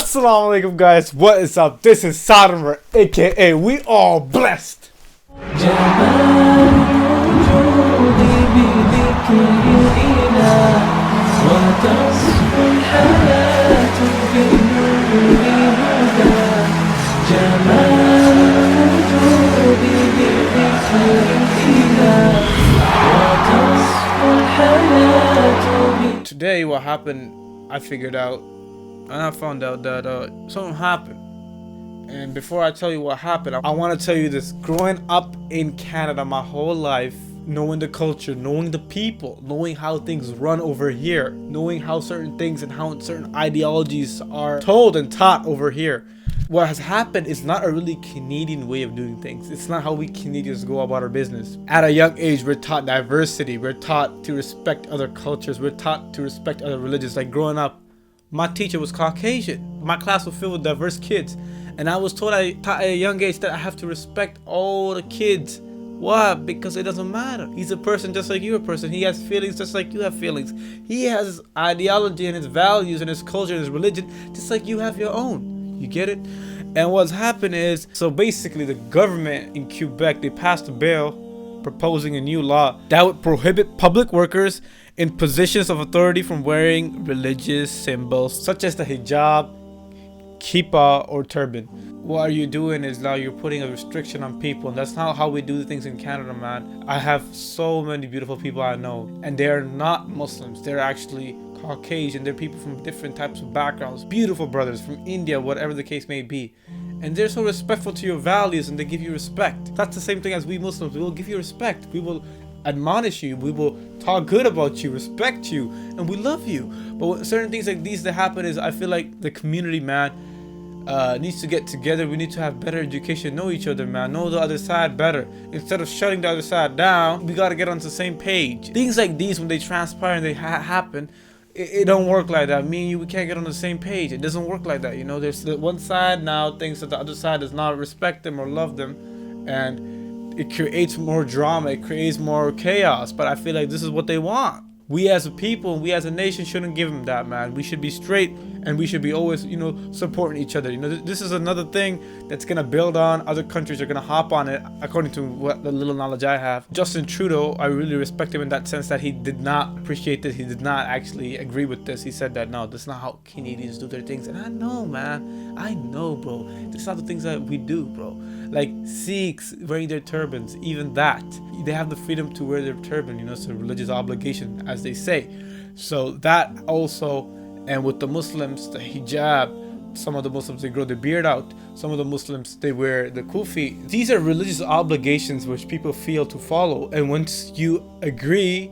Assalamu alaikum guys, what is up? This is Sadamer, aka We All Blessed. Today what happened, I figured out, and I found out that something happened. And before I tell you what happened, I want to tell you this. Growing up in Canada my whole life, knowing the culture, knowing the people, knowing how things run over here, knowing how certain things and how certain ideologies are told and taught over here, what has happened is not a really Canadian way of doing things. It's not how we Canadians go about our business. At a young age, we're taught diversity. We're taught to respect other cultures. We're taught to respect other religions. Like growing up, my teacher was Caucasian. My class was filled with diverse kids. And I was taught at a young age that I have to respect all the kids. Why? Because it doesn't matter. He's a person just like you're a person. He has feelings just like you have feelings. He has his ideology and his values and his culture and his religion just like you have your own. You get it? And what's happened is, so basically the government in Quebec, they passed a bill proposing a new law that would prohibit public workers in positions of authority from wearing religious symbols such as the hijab, kippah, or turban. What are you doing is now you're putting a restriction on people, and that's not how we do things in Canada, man. I have so many beautiful people I know, and they're not Muslims. They're actually Caucasian. They're people from different types of backgrounds, beautiful brothers from India, whatever the case may be, and they're so respectful to your values, and they give you respect. That's the same thing as we Muslims. We will give you respect. We will admonish you. We will talk good about you, respect you, and we love you. But when certain things like these that happen is, I feel like the community, man, needs to get together. We need to have better education, know each other, man, know the other side better. Instead of shutting the other side down, we got to get on the same page. Things like these, when they transpire and they happen, it don't work like that. Me and you, we can't get on the same page. It doesn't work like that, you know. There's the one side now thinks that the other side does not respect them or love them, and it creates more drama, it creates more chaos. But I feel like this is what they want. We as a people, we as a nation shouldn't give them that, man. We should be straight, and we should be always, you know, supporting each other. You know, this is another thing that's gonna build on. Other countries are gonna hop on it, according to what the little knowledge I have. Justin Trudeau, I really respect him in that sense that he did not appreciate this. He did not actually agree with this. He said that, no, that's not how Canadians do their things. And I know, man. I know, bro. That's not the things that we do, bro. Like Sikhs wearing their turbans, even that. They have the freedom to wear their turban, you know, it's a religious obligation, as they say. So that also, and with the Muslims, the hijab, some of the Muslims, they grow their beard out. Some of the Muslims, they wear the kufi. These are religious obligations which people feel to follow. And once you agree,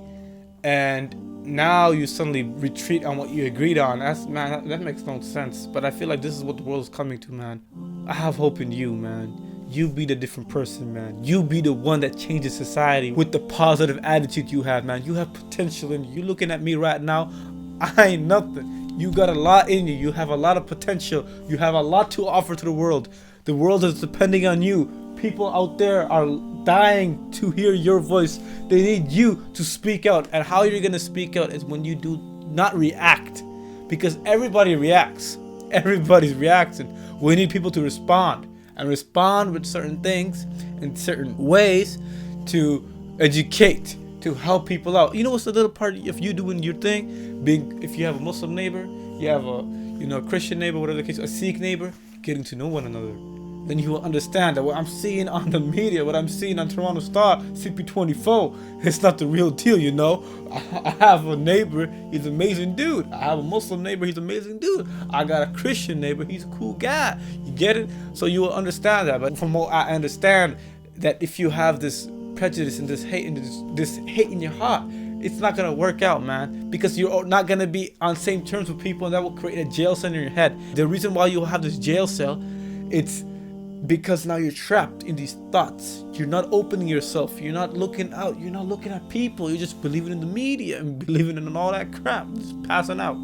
and now you suddenly retreat on what you agreed on, man, that makes no sense. But I feel like this is what the world is coming to, man. I have hope in you, man. You be the different person, man. You be the one that changes society with the positive attitude you have, man. You have potential in you. You looking at me right now, I ain't nothing. You got a lot in you. You have a lot of potential. You have a lot to offer to the world. The world is depending on you. People out there are dying to hear your voice. They need you to speak out. And how you're gonna speak out is when you do not react. Because everybody reacts. Everybody's reacting. We need people to respond. And respond with certain things in certain ways to educate, to help people out. You know what's the little part of you doing your thing? If you have a Muslim neighbor, you have a Christian neighbor, whatever the case, a Sikh neighbor, getting to know one another. Then you will understand that what I'm seeing on the media, what I'm seeing on Toronto Star, CP24, it's not the real deal, you know. I have a neighbor, he's an amazing dude. I have a Muslim neighbor, he's an amazing dude. I got a Christian neighbor, he's a cool guy. You get it? So you will understand that. But from what I understand, that if you have this prejudice and this hate and this hate in your heart, it's not gonna work out, man, because you're not gonna be on same terms with people, and that will create a jail cell in your head. The reason why you have this jail cell, it's because now you're trapped in these thoughts. You're not opening yourself. You're not looking out. You're not looking at people. You're just believing in the media and believing in all that crap, just passing out.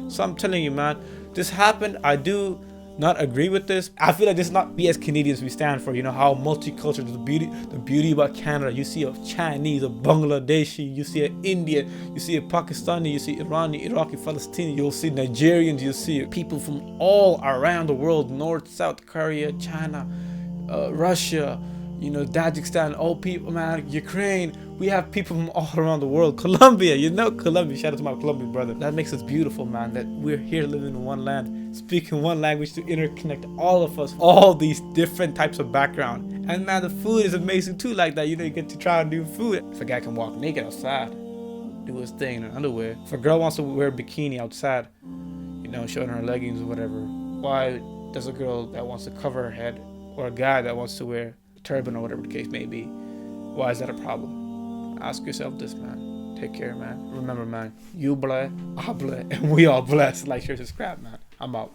So I'm telling you, man, this happened. I do not agree with this. I feel like this is not we as Canadians we stand for. You know how multicultural, the beauty about Canada. You see a Chinese, a Bangladeshi, you see an Indian, you see a Pakistani, you see Irani, Iraqi, Palestinian. You'll see Nigerians. You'll see people from all around the world, North, South Korea, China, Russia. You know, Tajikistan, all people, man, Ukraine. We have people from all around the world. Colombia, you know, Colombia. Shout out to my Colombian brother. That makes us beautiful, man. That we're here living in one land, speaking one language to interconnect all of us, all these different types of background. And man, the food is amazing too, like that. You know, you get to try new food. If a guy can walk naked outside, do his thing in underwear. If a girl wants to wear a bikini outside, you know, showing her leggings or whatever, why does a girl that wants to cover her head, or a guy that wants to wear turban or whatever the case may be, why is that a problem? Ask yourself this, man. Take care, man. Remember, man, you bleh, I bleh, and we all blessed. Like, share, subscribe, man. I'm out.